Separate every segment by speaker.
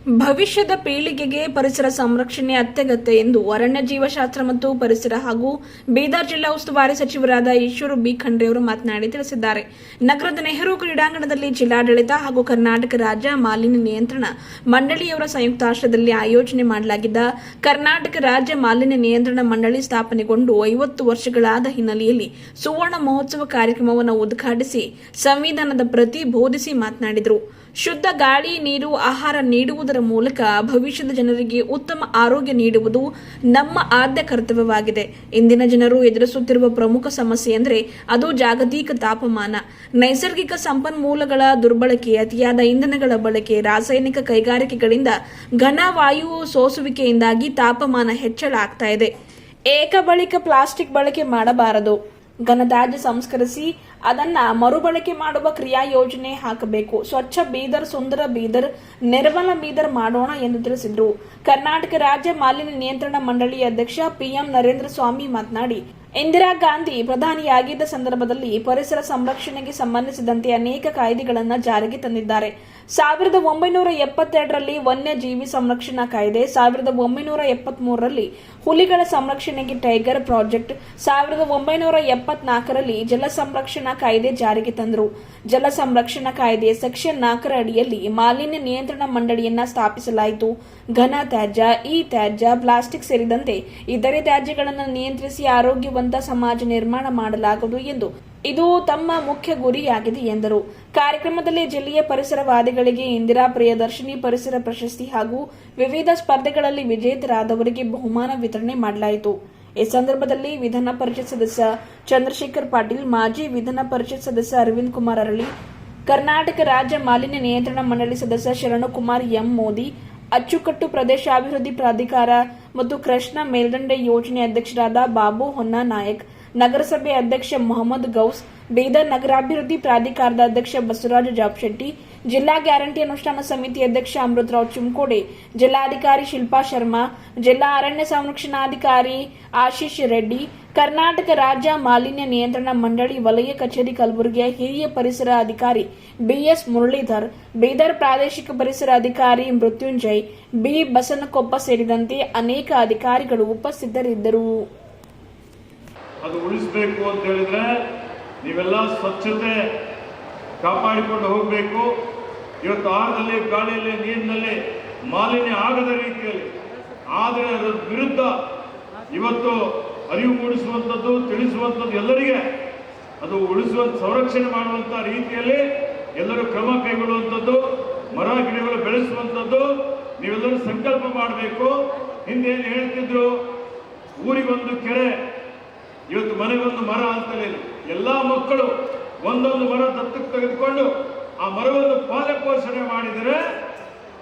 Speaker 1: ಭವಿಷ್ಯದ ಪೀಳಿಗೆಗೆ ಪರಿಸರ ಸಂರಕ್ಷಣೆ ಅತ್ಯಗತ್ಯ ಎಂದು ಅರಣ್ಯ ಜೀವಶಾಸ್ತ್ರ ಮತ್ತು ಪರಿಸರ ಹಾಗೂ ಬೀದರ್ ಜಿಲ್ಲಾ ಉಸ್ತುವಾರಿ ಸಚಿವರಾದ ಈಶ್ವರ ಬಿ ಖಂಡ್ರೆ ಅವರು ಮಾತನಾಡಿ ತಿಳಿಸಿದ್ದಾರೆ. ನಗರದ ನೆಹರು ಕ್ರೀಡಾಂಗಣದಲ್ಲಿ ಜಿಲ್ಲಾಡಳಿತ ಹಾಗೂ ಕರ್ನಾಟಕ ರಾಜ್ಯ ಮಾಲಿನ್ಯ ನಿಯಂತ್ರಣ ಮಂಡಳಿಯವರ ಸಂಯುಕ್ತಾಶ್ರಯದಲ್ಲಿ ಆಯೋಜನೆ ಮಾಡಲಾಗಿದ್ದ ಕರ್ನಾಟಕ ರಾಜ್ಯ ಮಾಲಿನ್ಯ ನಿಯಂತ್ರಣ ಮಂಡಳಿ ಸ್ಥಾಪನೆಗೊಂಡು 50 ವರ್ಷಗಳಾದ ಹಿನ್ನೆಲೆಯಲ್ಲಿ ಸುವರ್ಣ ಮಹೋತ್ಸವ ಕಾರ್ಯಕ್ರಮವನ್ನು ಉದ್ಘಾಟಿಸಿ ಸಂವಿಧಾನದ ಪ್ರತಿ ಬೋಧಿಸಿ ಮಾತನಾಡಿದರು. ಶುದ್ಧ ಗಾಳಿ, ನೀರು, ಆಹಾರ ನೀಡುವುದರ ಮೂಲಕ ಭವಿಷ್ಯದ ಜನರಿಗೆ ಉತ್ತಮ ಆರೋಗ್ಯ ನೀಡುವುದು ನಮ್ಮ ಆದ್ಯ ಕರ್ತವ್ಯವಾಗಿದೆ. ಇಂದಿನ ಜನರು ಎದುರಿಸುತ್ತಿರುವ ಪ್ರಮುಖ ಸಮಸ್ಯೆ ಎಂದರೆ ಅದು ಜಾಗತಿಕ ತಾಪಮಾನ, ನೈಸರ್ಗಿಕ ಸಂಪನ್ಮೂಲಗಳ ದುರ್ಬಳಕೆ, ಅತಿಯಾದ ಇಂಧನಗಳ ಬಳಕೆ, ರಾಸಾಯನಿಕ ಕೈಗಾರಿಕೆಗಳಿಂದ ಘನ ವಾಯು ಸೋಸುವಿಕೆಯಿಂದಾಗಿ ತಾಪಮಾನ ಹೆಚ್ಚಳ ಆಗ್ತಾ ಇದೆ. ಏಕಬಳಿಕ ಪ್ಲಾಸ್ಟಿಕ್ ಬಳಕೆ ಮಾಡಬಾರದು. ಘನತ್ಯಾಜ್ಯ ಸಂಸ್ಕರಿಸಿ ಅದನ್ನ ಮರುಬಳಕೆ ಮಾಡುವ ಕ್ರಿಯಾ ಯೋಜನೆ ಹಾಕಬೇಕು. ಸ್ವಚ್ಛ ಬೀದರ್, ಸುಂದರ ಬೀದರ್, ನಿರ್ಮಲ ಬೀದರ್ ಮಾಡೋಣ ಎಂದು ತಿಳಿಸಿದರು. ಕರ್ನಾಟಕ ರಾಜ್ಯ ಮಾಲಿನ್ಯ ನಿಯಂತ್ರಣ ಮಂಡಳಿ ಅಧ್ಯಕ್ಷ PM ನರೇಂದ್ರ ಸ್ವಾಮಿ ಮಾತನಾಡಿ, ಇಂದಿರಾ ಗಾಂಧಿ ಪ್ರಧಾನಿಯಾಗಿದ್ದ ಸಂದರ್ಭದಲ್ಲಿ ಪರಿಸರ ಸಂರಕ್ಷಣೆಗೆ ಸಂಬಂಧಿಸಿದಂತೆ ಅನೇಕ ಕಾಯ್ದೆಗಳನ್ನು ಜಾರಿಗೆ ತಂದಿದ್ದಾರೆ. 1972ರಲ್ಲಿ ವನ್ಯಜೀವಿ ಸಂರಕ್ಷಣಾ ಕಾಯ್ದೆ, 1973ರಲ್ಲಿ ಹುಲಿಗಳ ಸಂರಕ್ಷಣೆಗೆ ಟೈಗರ್ ಪ್ರಾಜೆಕ್ಟ್, 1974ರಲ್ಲಿ ಜಲ ಸಂರಕ್ಷಣಾ ಕಾಯ್ದೆ ಜಾರಿಗೆ ತಂದರು. ಜಲ ಸಂರಕ್ಷಣಾ ಕಾಯ್ದೆ ಸೆಕ್ಷನ್ 4 ಅಡಿಯಲ್ಲಿ ಮಾಲಿನ್ಯ ನಿಯಂತ್ರಣ ಮಂಡಳಿಯನ್ನ ಸ್ಥಾಪಿಸಲಾಯಿತು. ಘನ ತ್ಯಾಜ್ಯ, ತ್ಯಾಜ್ಯ, ಪ್ಲಾಸ್ಟಿಕ್ ಸೇರಿದಂತೆ ಇತರೆ ತ್ಯಾಜ್ಯಗಳನ್ನು ನಿಯಂತ್ರಿಸಿ ಆರೋಗ್ಯವಂತ ಸಮಾಜ ನಿರ್ಮಾಣ ಮಾಡಲಾಗುವುದು ಎಂದು ಇದು ತಮ್ಮ ಮುಖ್ಯ ಗುರಿಯಾಗಿದೆ ಎಂದರು. ಕಾರ್ಯಕ್ರಮದಲ್ಲಿ ಜಿಲ್ಲೆಯ ಪರಿಸರವಾದಿಗಳಿಗೆ ಇಂದಿರಾ ಪ್ರಿಯದರ್ಶಿನಿ ಪರಿಸರ ಪ್ರಶಸ್ತಿ ಹಾಗೂ ವಿವಿಧ ಸ್ಪರ್ಧೆಗಳಲ್ಲಿ ವಿಜೇತರಾದವರಿಗೆ ಬಹುಮಾನ ವಿತರಣೆ ಮಾಡಲಾಯಿತು. ಈ ಸಂದರ್ಭದಲ್ಲಿ ವಿಧಾನ ಪರಿಷತ್ ಸದಸ್ಯ ಚಂದ್ರಶೇಖರ್ ಪಾಟೀಲ್, ಮಾಜಿ ವಿಧಾನ ಪರಿಷತ್ ಸದಸ್ಯ ಅರವಿಂದ್ ಕುಮಾರ್ ಅರಳಿ, ಕರ್ನಾಟಕ ರಾಜ್ಯ ಮಾಲಿನ್ಯ ನಿಯಂತ್ರಣ ಮಂಡಳಿ ಸದಸ್ಯ ಶರಣಕುಮಾರ್ ಎಂ ಮೋದಿ, ಅಚ್ಚುಕಟ್ಟು ಪ್ರದೇಶಾಭಿವೃದ್ಧಿ ಪ್ರಾಧಿಕಾರ ಮತ್ತು ಕೃಷ್ಣ ಮೇಲ್ದಂಡೆ ಯೋಜನೆ ಅಧ್ಯಕ್ಷರಾದ ಬಾಬು ಹೊನ್ನ ನಾಯಕ್, ನಗರಸಭೆ ಅಧ್ಯಕ್ಷ ಮೊಹಮ್ಮದ್ ಗೌಸ್, ಬೀದರ್ ನಗರಾಭಿವೃದ್ಧಿ ಪ್ರಾಧಿಕಾರದ ಅಧ್ಯಕ್ಷ ಬಸವರಾಜ ಜಾಬಶೆಟ್ಟಿ, ಜಿಲ್ಲಾ ಗ್ಯಾರಂಟಿ ಅನುಷ್ಠಾನ ಸಮಿತಿ ಅಧ್ಯಕ್ಷ ಅಮೃತರಾವ್ ಚಿಮ್ಕೋಡೆ, ಜಿಲ್ಲಾಧಿಕಾರಿ ಶಿಲ್ಪಾ ಶರ್ಮಾ, ಜಿಲ್ಲಾ ಅರಣ್ಯ ಸಂರಕ್ಷಣಾಧಿಕಾರಿ ಆಶೀಶ್ ರೆಡ್ಡಿ, ಕರ್ನಾಟಕ ರಾಜ್ಯ ಮಾಲಿನ್ಯ ನಿಯಂತ್ರಣ ಮಂಡಳಿ ವಲಯ ಕಚೇರಿ ಕಲಬುರಗಿಯ ಹಿರಿಯ ಪರಿಸರ ಅಧಿಕಾರಿ BS ಮುರಳೀಧರ್, ಬೀದರ್ ಪ್ರಾದೇಶಿಕ ಪರಿಸರ ಅಧಿಕಾರಿ ಮೃತ್ಯುಂಜಯ್, B ಬಸನಕೊಪ್ಪ ಸೇರಿದಂತೆ ಅನೇಕ ಅಧಿಕಾರಿಗಳು ಉಪಸ್ಥಿತರಿದ್ದರು.
Speaker 2: ಅದು ಉಳಿಸಬೇಕು ಅಂತ ಹೇಳಿದ್ರೆ ನೀವೆಲ್ಲ ಸ್ವಚ್ಛತೆ ಕಾಪಾಡಿಕೊಂಡು ಹೋಗಬೇಕು. ಇವತ್ತು ಆಹಾರದಲ್ಲಿ, ಗಾಳಿಯಲ್ಲಿ, ನೀರಿನಲ್ಲಿ ಮಾಲಿನ್ಯ ಆಗದ ರೀತಿಯಲ್ಲಿ, ಆದರೆ ಅದರ ವಿರುದ್ಧ ಇವತ್ತು ಅರಿವು ಮೂಡಿಸುವಂಥದ್ದು, ತಿಳಿಸುವಂಥದ್ದು, ಎಲ್ಲರಿಗೆ ಅದು ಉಳಿಸುವಂಥ, ಸಂರಕ್ಷಣೆ ಮಾಡುವಂಥ ರೀತಿಯಲ್ಲಿ ಎಲ್ಲರೂ ಕ್ರಮ ಕೈಗೊಳ್ಳುವಂಥದ್ದು, ಮರ ಗಿಡಗಳು ಬೆಳೆಸುವಂಥದ್ದು ನೀವೆಲ್ಲರೂ ಸಂಕಲ್ಪ ಮಾಡಬೇಕು. ಹಿಂದೆ ಏನು ಹೇಳ್ತಿದ್ರು, ಊರಿಗೊಂದು ಕೆರೆ, ಇವತ್ತು ಮನೆಗೊಂದು ಮರ ಅಂತಲೇ ಎಲ್ಲ ಮಕ್ಕಳು ಒಂದೊಂದು ಮರ ದತ್ತಕ್ಕೆ ತೆಗೆದುಕೊಂಡು ಆ ಮರವನ್ನು ಪಾಲನೆ ಪೋಷಣೆ ಮಾಡಿದರೆ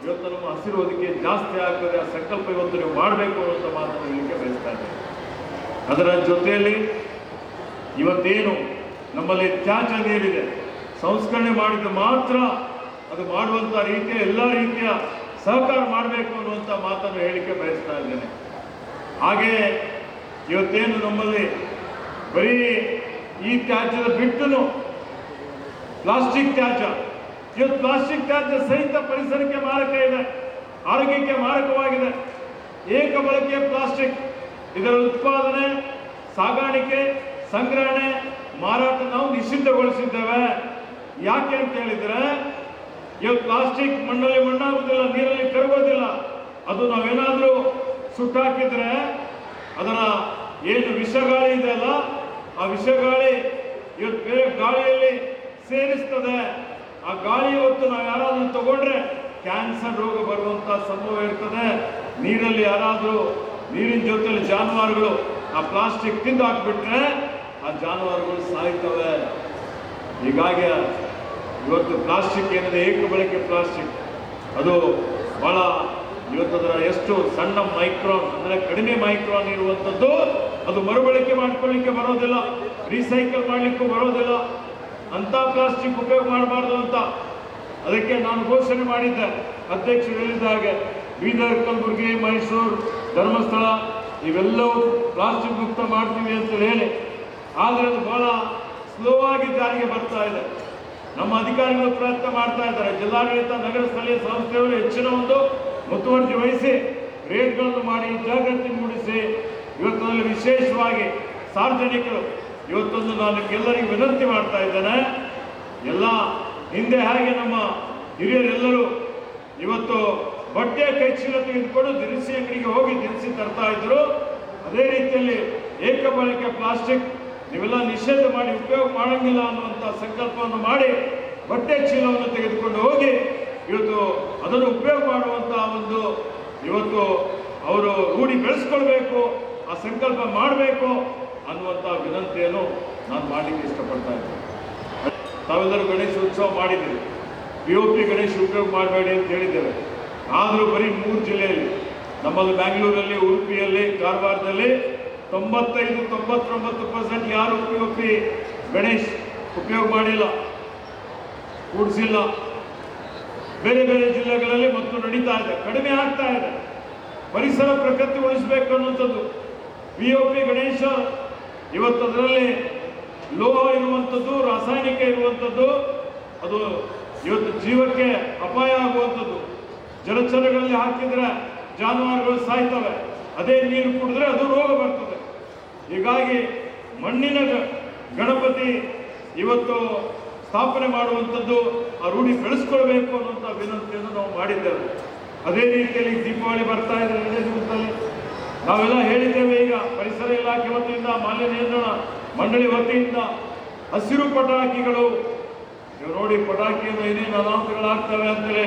Speaker 2: ಇವತ್ತು ನಮ್ಮ ಹಸಿರು ಹೊದಿಕೆ ಜಾಸ್ತಿ ಆಗ್ತದೆ. ಆ ಸಂಕಲ್ಪ ಇವತ್ತು ನೀವು ಮಾಡಬೇಕು ಅಂತ ಮಾತನ್ನು ಹೇಳಲಿಕ್ಕೆ ಬಯಸ್ತಾ ಇದ್ದೇನೆ. ಅದರ ಜೊತೆಯಲ್ಲಿ ಇವತ್ತೇನು ನಮ್ಮಲ್ಲಿ ತ್ಯಾಜ್ಯ ನೀರಿದೆ, ಸಂಸ್ಕರಣೆ ಮಾಡಿದ್ದು ಮಾತ್ರ ಅದು ಮಾಡುವಂಥ ರೀತಿಯ ಎಲ್ಲ ರೀತಿಯ ಸಹಕಾರ ಮಾಡಬೇಕು ಅನ್ನುವಂಥ ಮಾತನ್ನು ಹೇಳಿಕೆ ಬಯಸ್ತಾ ಇದ್ದೇನೆ. ಹಾಗೆ ಇವತ್ತೇನು ನಮ್ಮಲ್ಲಿ ಬರೀ ಈ ತ್ಯಾಜ್ಯದ ಬಿಟ್ಟು ಪ್ಲಾಸ್ಟಿಕ್ ತ್ಯಾಜ್ಯ, ಇವತ್ತು ಪ್ಲಾಸ್ಟಿಕ್ ತ್ಯಾಜ್ಯ ಸಹಿತ ಪರಿಸರಕ್ಕೆ ಮಾರಕ ಇದೆ, ಆರೋಗ್ಯಕ್ಕೆ ಮಾರಕವಾಗಿದೆ. ಏಕ ಬಳಕೆಯ ಪ್ಲಾಸ್ಟಿಕ್, ಇದರ ಉತ್ಪಾದನೆ, ಸಾಗಾಣಿಕೆ, ಸಂಗ್ರಹಣೆ, ಮಾರಾಟ ನಾವು ನಿಷಿದ್ಧಗೊಳಿಸಿದ್ದೇವೆ. ಯಾಕೆ ಅಂತ ಹೇಳಿದ್ರೆ ಇವತ್ತು ಪ್ಲಾಸ್ಟಿಕ್ ಮಣ್ಣಲ್ಲಿ ಮಣ್ಣಾಗುವುದಿಲ್ಲ, ನೀರಲ್ಲಿ ಕರಗೋದಿಲ್ಲ. ಅದು ನಾವೇನಾದರೂ ಸುಟ್ಟಾಕಿದ್ರೆ ಅದರ ಏನು ವಿಷಗಾಳಿ ಇದೆಯಲ್ಲ, ಆ ವಿಷಗಾಳಿ ಇವತ್ತು ಬೇರೆ ಗಾಳಿಯಲ್ಲಿ ಸೇರಿಸ್ತದೆ. ಆ ಗಾಳಿ ಇವತ್ತು ನಾವು ಯಾರಾದ್ರೂ ತಗೊಂಡ್ರೆ ಕ್ಯಾನ್ಸರ್ ರೋಗ ಬರುವಂತ ಸಂಭವ ಇರ್ತದೆ. ನೀರಲ್ಲಿ ಯಾರಾದ್ರೂ ನೀರಿನ ಜೊತೆಲಿ ಜಾನುವಾರುಗಳು ಆ ಪ್ಲಾಸ್ಟಿಕ್ ತಿಂದು ಹಾಕ್ಬಿಟ್ರೆ ಆ ಜಾನುವಾರುಗಳು ಸಾಯ್ತವೆ. ಹೀಗಾಗಿ ಇವತ್ತು ಪ್ಲಾಸ್ಟಿಕ್ ಏನಿದೆ, ಏಕ ಬಳಕೆ ಪ್ಲಾಸ್ಟಿಕ್, ಅದು ಬಹಳ ಇವತ್ತದರ ಎಷ್ಟು ಸಣ್ಣ ಮೈಕ್ರಾನ್ ಅಂದರೆ ಕಡಿಮೆ ಮೈಕ್ರಾನ್ ಇರುವಂಥದ್ದು, ಅದು ಮರುಬಳಕೆ ಮಾಡ್ಕೊಳ್ಳಿಕ್ಕೆ ಬರೋದಿಲ್ಲ, ರೀಸೈಕಲ್ ಮಾಡಲಿಕ್ಕೂ ಬರೋದಿಲ್ಲ. ಅಂಥ ಪ್ಲಾಸ್ಟಿಕ್ ಉಪಯೋಗ ಮಾಡಬಾರ್ದು ಅಂತ ಅದಕ್ಕೆ ನಾನು ಘೋಷಣೆ ಮಾಡಿದ್ದೆ. ಅಧ್ಯಕ್ಷರು ಹೇಳಿದ ಹಾಗೆ ಬೀದರ್, ಕಲಬುರಗಿ, ಮೈಸೂರು, ಧರ್ಮಸ್ಥಳ ಇವೆಲ್ಲವೂ ಪ್ಲಾಸ್ಟಿಕ್ ಮುಕ್ತ ಮಾಡ್ತೀವಿ ಅಂತ ಹೇಳಿ, ಆದರೆ ಅದು ಬಹಳ ಸ್ಲೋ ಆಗಿ ಜಾರಿಗೆ ಬರ್ತಾ ಇದೆ. ನಮ್ಮ ಅಧಿಕಾರಿಗಳು ಪ್ರಯತ್ನ ಮಾಡ್ತಾ ಇದ್ದಾರೆ. ಜಿಲ್ಲಾಡಳಿತ, ನಗರ ಸ್ಥಳೀಯ ಸಂಸ್ಥೆಯವರು ಹೆಚ್ಚಿನ ಒಂದು ಮುತುವರ್ಜಿ ವಹಿಸಿ ರೇಡ್ಗಳನ್ನು ಮಾಡಿ ಜಾಗೃತಿ ಮೂಡಿಸಿ ಇವತ್ತಿನಲ್ಲಿ ವಿಶೇಷವಾಗಿ ಸಾರ್ವಜನಿಕರು ಇವತ್ತೊಂದು ನಾನು ಎಲ್ಲರಿಗೂ ವಿನಂತಿ ಮಾಡ್ತಾ ಇದ್ದೇನೆ. ಎಲ್ಲ ಹಿಂದೆ ಹಾಗೆ ನಮ್ಮ ಹಿರಿಯರೆಲ್ಲರೂ ಇವತ್ತು ಬಟ್ಟೆ ಕೈಚೀಲ ತೆಗೆದುಕೊಂಡು ದಿನಸಿ ಅಂಗಡಿಗೆ ಹೋಗಿ ದಿನಸಿ ತರ್ತಾ ಇದ್ರು. ಅದೇ ರೀತಿಯಲ್ಲಿ ಏಕಬಳಕೆ ಪ್ಲಾಸ್ಟಿಕ್ ನೀವೆಲ್ಲ ನಿಷೇಧ ಮಾಡಿ ಉಪಯೋಗ ಮಾಡಂಗಿಲ್ಲ ಅನ್ನುವಂಥ ಸಂಕಲ್ಪವನ್ನು ಮಾಡಿ ಬಟ್ಟೆ ಚೀಲವನ್ನು ತೆಗೆದುಕೊಂಡು ಹೋಗಿ ಇವತ್ತು ಅದನ್ನು ಉಪಯೋಗ ಮಾಡುವಂತಹ ಒಂದು ಇವತ್ತು ಅವರು ರೂಢಿ ಬೆಳೆಸ್ಕೊಳ್ಬೇಕು, ಆ ಸಂಕಲ್ಪ ಮಾಡಬೇಕು ಅನ್ನುವಂಥ ವಿನಂತಿಯನ್ನು ನಾನು ಮಾಡಲಿಕ್ಕೆ ಇಷ್ಟಪಡ್ತಾ ಇದ್ದೇನೆ. ತಾವೆಲ್ಲರೂ ಗಣೇಶ ಉತ್ಸವ ಮಾಡಿದ್ದೀವಿ, POP ಗಣೇಶ ಉಪಯೋಗ ಮಾಡಬೇಡಿ ಅಂತ ಹೇಳಿದ್ದೇವೆ. ಆದರೂ ಬರೀ 3 ಜಿಲ್ಲೆಯಲ್ಲಿ, ನಮ್ಮಲ್ಲಿ ಬ್ಯಾಂಗ್ಳೂರಲ್ಲಿ, ಉಡುಪಿಯಲ್ಲಿ, ಕಾರವಾರದಲ್ಲಿ 95-99% ಯಾರು POP ಗಣೇಶ್ ಉಪಯೋಗ ಮಾಡಿಲ್ಲ, ಕೂಡಿಸಿಲ್ಲ. ಬೇರೆ ಬೇರೆ ಜಿಲ್ಲೆಗಳಲ್ಲಿ ಮತ್ತು ನಡೀತಾ ಇದೆ, ಕಡಿಮೆ ಆಗ್ತಾ ಇದೆ. ಪರಿಸರ ಪ್ರಕೃತಿ ಉಳಿಸಬೇಕು ಅನ್ನುವಂಥದ್ದು. POP ಗಣೇಶ ಇವತ್ತು ಅದರಲ್ಲಿ ಲೋಹ ಇರುವಂಥದ್ದು, ರಾಸಾಯನಿಕ ಇರುವಂಥದ್ದು, ಅದು ಇವತ್ತು ಜೀವಕ್ಕೆ ಅಪಾಯ ಆಗುವಂಥದ್ದು. ಜಲಚರಗಳಲ್ಲಿ ಹಾಕಿದ್ರೆ ಜಾನುವಾರುಗಳು ಸಾಯ್ತವೆ, ಅದೇ ನೀರು ಕುಡಿದ್ರೆ ಅದು ರೋಗ ಬರ್ತದೆ. ಹೀಗಾಗಿ ಮಣ್ಣಿನ ಗಣಪತಿ ಇವತ್ತು ಸ್ಥಾಪನೆ ಮಾಡುವಂಥದ್ದು, ಆ ರೂಢಿ ಬೆಳೆಸ್ಕೊಳ್ಬೇಕು ಅನ್ನುವಂಥ ವಿನಂತಿಯನ್ನು ನಾವು ಮಾಡಿದ್ದೇವೆ. ಅದೇ ರೀತಿಯಲ್ಲಿ ದೀಪಾವಳಿ ಬರ್ತಾ ಇದೆ 2 ದಿವಸದಲ್ಲಿ. ನಾವೆಲ್ಲ ಹೇಳಿದ್ದೇವೆ, ಈಗ ಪರಿಸರ ಇಲಾಖೆ ವತಿಯಿಂದ, ಮಾಲಿನ್ಯ ನಿಯಂತ್ರಣ ಮಂಡಳಿ ವತಿಯಿಂದ ಹಸಿರು ಪಟಾಕಿಗಳು, ನೀವು ನೋಡಿ ಪಟಾಕಿಯನ್ನು ಏನೇನು ಅನಾಹುತಗಳಾಗ್ತವೆ ಅಂತೇಳಿ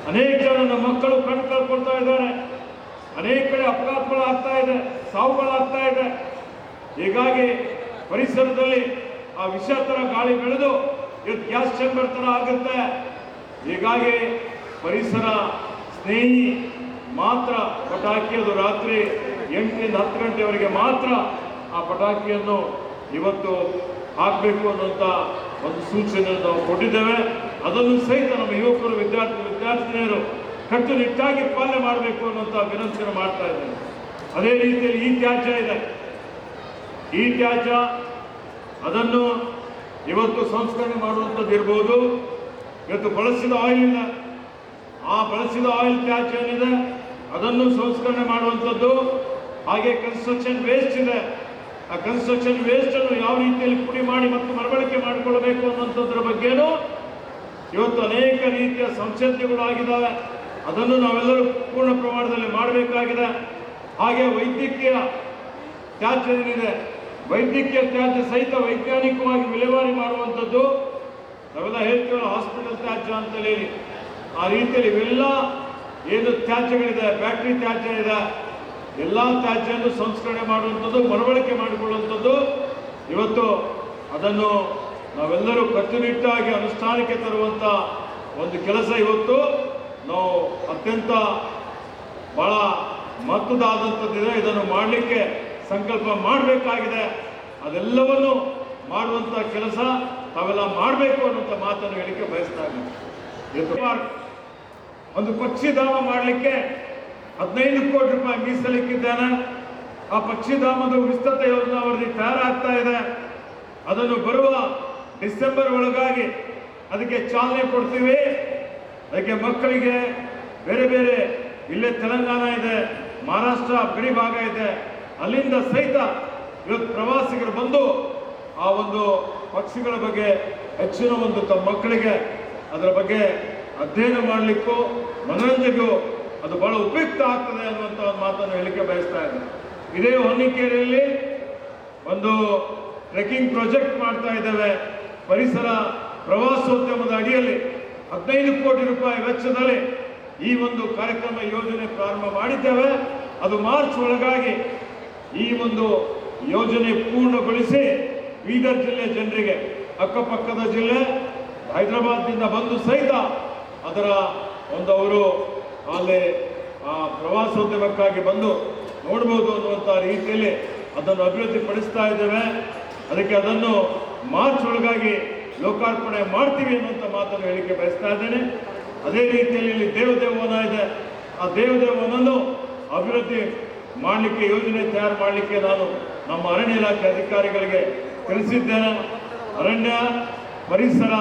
Speaker 2: ಅನೇಕ ಜನ ನಮ್ಮ ಮಕ್ಕಳು ಕಣ್ಣು ಕಳ್ಕೊಳ್ತಾ ಇದ್ದಾರೆ. ಅನೇಕ ಕಡೆ ಅಪಘಾತಗಳಾಗ್ತಾ ಇದೆ, ಸಾವುಗಳಾಗ್ತಾ ಇದೆ. ಹೀಗಾಗಿ ಪರಿಸರದಲ್ಲಿ ಆ ವಿಷ ಥರ ಗಾಳಿ ಬೆಳೆದು ಇವತ್ತು ಗ್ಯಾಸ್ ಚೇಂಬರ್ ಥರ ಆಗುತ್ತೆ. ಹೀಗಾಗಿ ಪರಿಸರ ಸ್ನೇಹಿ ಮಾತ್ರ ಪಟಾಕಿ, ಅದು ರಾತ್ರಿ 8ರಿಂದ 10 ಗಂಟೆವರೆಗೆ ಮಾತ್ರ ಆ ಪಟಾಕಿಯನ್ನು ಇವತ್ತು ಹಾಕಬೇಕು ಅನ್ನುವಂಥ ಒಂದು ಸೂಚನೆಯನ್ನು ನಾವು ಕೊಟ್ಟಿದ್ದೇವೆ. ಅದನ್ನು ಸಹಿತ ನಮ್ಮ ಯುವಕರು, ವಿದ್ಯಾರ್ಥಿನಿಯರು ಕಟ್ಟುನಿಟ್ಟಾಗಿ ಪಾಲನೆ ಮಾಡಬೇಕು ಅನ್ನುವಂಥ ವಿನಂತಿಯನ್ನು ಮಾಡ್ತಾ ಇದ್ದೇನೆ. ಅದೇ ರೀತಿಯಲ್ಲಿ ಈ ತ್ಯಾಜ್ಯ ಇದೆ, ಈ ತ್ಯಾಜ್ಯ ಅದನ್ನು ಇವತ್ತು ಸಂಸ್ಕರಣೆ ಮಾಡುವಂಥದ್ದು ಇರ್ಬೋದು. ಇವತ್ತು ಬಳಸಿದ ಆಯಿಲ್ ಇದೆ, ಆ ಬಳಸಿದ ಆಯಿಲ್ ತ್ಯಾಜ್ಯ ಏನಿದೆ ಅದನ್ನು ಸಂಸ್ಕರಣೆ ಮಾಡುವಂಥದ್ದು. ಹಾಗೆ ಕನ್ಸ್ಟ್ರಕ್ಷನ್ ವೇಸ್ಟ್ ಇದೆ, ಆ ಕನ್ಸ್ಟ್ರಕ್ಷನ್ ವೇಸ್ಟ್ ಅನ್ನು ಯಾವ ರೀತಿಯಲ್ಲಿ ಪುಡಿ ಮಾಡಿ ಮತ್ತು ಮರುಬಳಕೆ ಮಾಡಿಕೊಳ್ಳಬೇಕು ಅನ್ನುವಂಥದ್ರ ಬಗ್ಗೆನೂ ಇವತ್ತು ಅನೇಕ ರೀತಿಯ ಸಂಶೋಧನೆಗಳಾಗಿದ್ದಾವೆ. ಅದನ್ನು ನಾವೆಲ್ಲರೂ ಪೂರ್ಣ ಪ್ರಮಾಣದಲ್ಲಿ ಮಾಡಬೇಕಾಗಿದೆ. ಹಾಗೆ ವೈದ್ಯಕೀಯ ತ್ಯಾಜ್ಯ ಏನಿದೆ, ವೈದ್ಯಕೀಯ ತ್ಯಾಜ್ಯ ಸಹಿತ ವೈಜ್ಞಾನಿಕವಾಗಿ ವಿಲೇವಾರಿ ಮಾಡುವಂಥದ್ದು. ನಾವೆಲ್ಲ ಹೇಳ್ತೀವಲ್ಲ ಹಾಸ್ಪಿಟಲ್ ತ್ಯಾಜ್ಯ ಅಂತೇಳಿ, ಆ ರೀತಿಯಲ್ಲಿ ಇವೆಲ್ಲ ಏನು ತ್ಯಾಜ್ಯಗಳಿದೆ, ಬ್ಯಾಟ್ರಿ ತ್ಯಾಜ್ಯ ಇದೆ, ಎಲ್ಲ ತ್ಯಾಜ್ಯವನ್ನು ಸಂಸ್ಕರಣೆ ಮಾಡುವಂಥದ್ದು, ಮರುಬಳಕೆ ಮಾಡಿಕೊಳ್ಳುವಂಥದ್ದು. ಇವತ್ತು ಅದನ್ನು ನಾವೆಲ್ಲರೂ ಕಟ್ಟುನಿಟ್ಟಾಗಿ ಅನುಷ್ಠಾನಕ್ಕೆ ತರುವಂಥ ಒಂದು ಕೆಲಸ ಇವತ್ತು ನಾವು ಅತ್ಯಂತ ಬಹಳ ಮಹತ್ವದಾದಂಥದ್ದಿದೆ. ಇದನ್ನು ಮಾಡಲಿಕ್ಕೆ ಸಂಕಲ್ಪ ಮಾಡಬೇಕಾಗಿದೆ. ಅದೆಲ್ಲವನ್ನು ಮಾಡುವಂಥ ಕೆಲಸ ತಾವೆಲ್ಲ ಮಾಡಬೇಕು ಅನ್ನುವಂಥ ಮಾತನ್ನು ಹೇಳಿಕೆ ಬಯಸ್ತಾ ಇದ್ದೀನಿ. ಒಂದು ಪಕ್ಷಿಧಾಮ ಮಾಡಲಿಕ್ಕೆ 15 ಕೋಟಿ ರೂಪಾಯಿ ಮೀಸಲಿಕ್ಕಿದ್ದೇನೆ. ಆ ಪಕ್ಷಿಧಾಮದ ವಿಸ್ತೃತ ಯೋಜನಾ ವರದಿ ತಯಾರಾಗ್ತಾ ಇದೆ. ಅದನ್ನು ಬರುವ ಡಿಸೆಂಬರ್ ಒಳಗಾಗಿ ಅದಕ್ಕೆ ಚಾಲನೆ ಕೊಡ್ತೀವಿ. ಅದಕ್ಕೆ ಮಕ್ಕಳಿಗೆ ಬೇರೆ ಬೇರೆ, ಇಲ್ಲೇ ತೆಲಂಗಾಣ ಇದೆ, ಮಹಾರಾಷ್ಟ್ರ ಗಡಿ ಭಾಗ ಇದೆ, ಅಲ್ಲಿಂದ ಸಹಿತ ಇವತ್ತು ಪ್ರವಾಸಿಗರು ಬಂದು ಆ ಒಂದು ಪಕ್ಷಿಗಳ ಬಗ್ಗೆ ಹೆಚ್ಚಿನ ಒಂದು ತಮ್ಮ ಮಕ್ಕಳಿಗೆ ಅದರ ಬಗ್ಗೆ ಅಧ್ಯಯನ ಮಾಡಲಿಕ್ಕೂ ಮನರಂಜನೆಗೂ ಅದು ಬಹಳ ಉಪಯುಕ್ತ ಆಗ್ತದೆ ಅನ್ನುವಂಥ ಒಂದು ಮಾತನ್ನು ಹೇಳಿಕೆ ಬಯಸ್ತಾ ಇದ್ದಾರೆ. ಇದೇ ಹೊನ್ನಿಕೇರಿಯಲ್ಲಿ ಒಂದು ಟ್ರೆಕ್ಕಿಂಗ್ ಪ್ರಾಜೆಕ್ಟ್ ಮಾಡ್ತಾ ಇದ್ದೇವೆ. ಪರಿಸರ ಪ್ರವಾಸೋದ್ಯಮದ ಅಡಿಯಲ್ಲಿ 15 ಕೋಟಿ ರೂಪಾಯಿ ವೆಚ್ಚದಲ್ಲಿ ಈ ಒಂದು ಕಾರ್ಯಕ್ರಮ ಯೋಜನೆ ಪ್ರಾರಂಭ ಮಾಡಿದ್ದೇವೆ. ಅದು ಮಾರ್ಚ್ ಒಳಗಾಗಿ ಈ ಒಂದು ಯೋಜನೆ ಪೂರ್ಣಗೊಳಿಸಿ ಬೀದರ್ ಜಿಲ್ಲೆ ಜನರಿಗೆ, ಅಕ್ಕಪಕ್ಕದ ಜಿಲ್ಲೆ ಹೈದರಾಬಾದ್ನಿಂದ ಬಂದು ಸಹಿತ ಅದರ ಒಂದು ಅವರು ಅಲ್ಲಿ ಪ್ರವಾಸೋದ್ಯಮಕ್ಕಾಗಿ ಬಂದು ನೋಡ್ಬೋದು ಅನ್ನುವಂಥ ರೀತಿಯಲ್ಲಿ ಅದನ್ನು ಅಭಿವೃದ್ಧಿ ಪಡಿಸ್ತಾ ಇದ್ದೇವೆ. ಅದಕ್ಕೆ ಅದನ್ನು ಮಾರ್ಚ್ ಒಳಗಾಗಿ ಲೋಕಾರ್ಪಣೆ ಮಾಡ್ತೀವಿ ಅನ್ನುವಂಥ ಮಾತನ್ನು ಹೇಳಿಕೆ ಬಯಸ್ತಾ ಇದ್ದೇನೆ. ಅದೇ ರೀತಿಯಲ್ಲಿ ಇಲ್ಲಿ ದೇವದೇವವನ ಇದೆ, ಆ ದೇವದೇವನನ್ನು ಅಭಿವೃದ್ಧಿ ಮಾಡಲಿಕ್ಕೆ, ಯೋಜನೆ ತಯಾರು ಮಾಡಲಿಕ್ಕೆ ನಾನು ನಮ್ಮ ಅರಣ್ಯ ಇಲಾಖೆ ಅಧಿಕಾರಿಗಳಿಗೆ ತಿಳಿಸಿದ್ದೇನೆ. ಅರಣ್ಯ, ಪರಿಸರ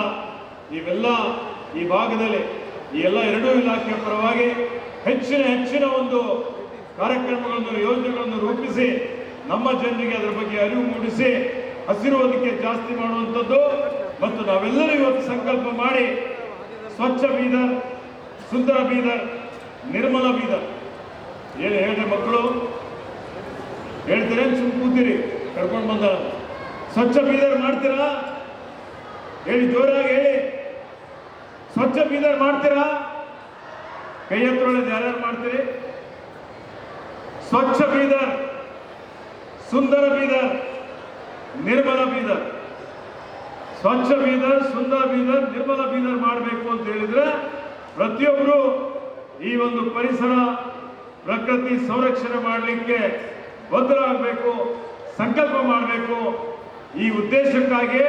Speaker 2: ಇವೆಲ್ಲ ಈ ಭಾಗದಲ್ಲಿ ಈ ಎಲ್ಲ ಎರಡೂ ಇಲಾಖೆಯ ಪರವಾಗಿ ಹೆಚ್ಚಿನ ಒಂದು ಕಾರ್ಯಕ್ರಮಗಳನ್ನು ಯೋಜನೆಗಳನ್ನು ರೂಪಿಸಿ ನಮ್ಮ ಜನರಿಗೆ ಅದರ ಬಗ್ಗೆ ಅರಿವು ಮೂಡಿಸಿ ಹಸಿರು ಹೊದಿಕೆ ಜಾಸ್ತಿ ಮಾಡುವಂಥದ್ದು ಮತ್ತು ನಾವೆಲ್ಲರೂ ಇವತ್ತು ಸಂಕಲ್ಪ ಮಾಡಿ ಸ್ವಚ್ಛ ಬೀದರ್, ಸುಂದರ ಬೀದರ್, ನಿರ್ಮಲ ಬೀದರ್ ಹೇಳಿ ಮಕ್ಕಳು ಹೇಳ್ತೀರ ಸುಮ್ ಕೂತೀರಿ ಕರ್ಕೊಂಡು ಬಂದ ಸ್ವಚ್ಛ ಬೀದರ್ ಮಾಡ್ತೀರಾ? ಹೇಳಿ ಜೋರಾಗಿ ಹೇಳಿ, ಸ್ವಚ್ಛ ಬೀದರ್ ಮಾಡ್ತೀರಾ? ಕೈ ಎತ್ತರೊಳಗೆ ಯಾರ್ಯಾರು ಮಾಡ್ತೀರಿ? ಸ್ವಚ್ಛ ಬೀದರ್, ಸುಂದರ ಬೀದರ್, ನಿರ್ಮಲ ಬೀದರ್. ಸ್ವಚ್ಛ ಬೀದರ್, ಸುಂದರ ಬೀದರ್, ನಿರ್ಮಲ ಬೀದರ್ ಮಾಡಬೇಕು ಅಂತ ಹೇಳಿದ್ರೆ ಪ್ರತಿಯೊಬ್ಬರು ಈ ಒಂದು ಪರಿಸರ ಪ್ರಕೃತಿ ಸಂರಕ್ಷಣೆ ಮಾಡಲಿಕ್ಕೆ ಬದ್ಧರಾಗಬೇಕು, ಸಂಕಲ್ಪ ಮಾಡಬೇಕು. ಈ ಉದ್ದೇಶಕ್ಕಾಗಿ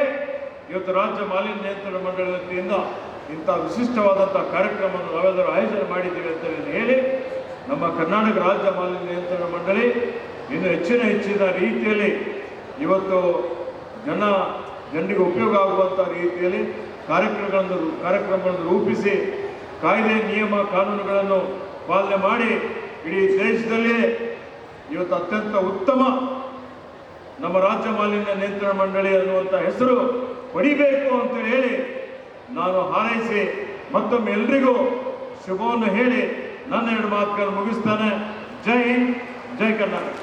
Speaker 2: ಇವತ್ತು ರಾಜ್ಯ ಮಾಲಿನ್ಯ ನಿಯಂತ್ರಣ ಮಂಡಳಿ ವತಿಯಿಂದ ಇಂಥ ವಿಶಿಷ್ಟವಾದಂಥ ಕಾರ್ಯಕ್ರಮವನ್ನು ನಾವೆಲ್ಲರೂ ಆಯೋಜನೆ ಮಾಡಿದ್ದೀವಿ ಅಂತ ಹೇಳಿ ನಮ್ಮ ಕರ್ನಾಟಕ ರಾಜ್ಯ ಮಾಲಿನ್ಯ ನಿಯಂತ್ರಣ ಮಂಡಳಿ ಇನ್ನು ಹೆಚ್ಚಿನ ರೀತಿಯಲ್ಲಿ ಇವತ್ತು ಜನರಿಗೆ ಉಪಯೋಗ ಆಗುವಂಥ ರೀತಿಯಲ್ಲಿ ಕಾರ್ಯಕ್ರಮಗಳನ್ನು ರೂಪಿಸಿ ಕಾಯ್ದೆ ನಿಯಮ ಕಾನೂನುಗಳನ್ನು ಪಾಲನೆ ಮಾಡಿ ಇಡೀ ದೇಶದಲ್ಲಿ ಇವತ್ತು ಅತ್ಯಂತ ಉತ್ತಮ ನಮ್ಮ ರಾಜ್ಯ ಮಾಲಿನ್ಯ ನಿಯಂತ್ರಣ ಮಂಡಳಿ ಅನ್ನುವಂಥ ಹೆಸರು ಪಡಿಬೇಕು ಅಂತ ಹೇಳಿ ನಾನು ಹಾರೈಸಿ ಮತ್ತೊಮ್ಮೆ ಎಲ್ರಿಗೂ ಶುಭವನ್ನು ಹೇಳಿ ನನ್ನ 2 ಮಾತುಗಳನ್ನು ಮುಗಿಸ್ತಾನೆ. ಜೈ ಹಿಂದ್, ಜೈ ಕರ್ನಾಟಕ.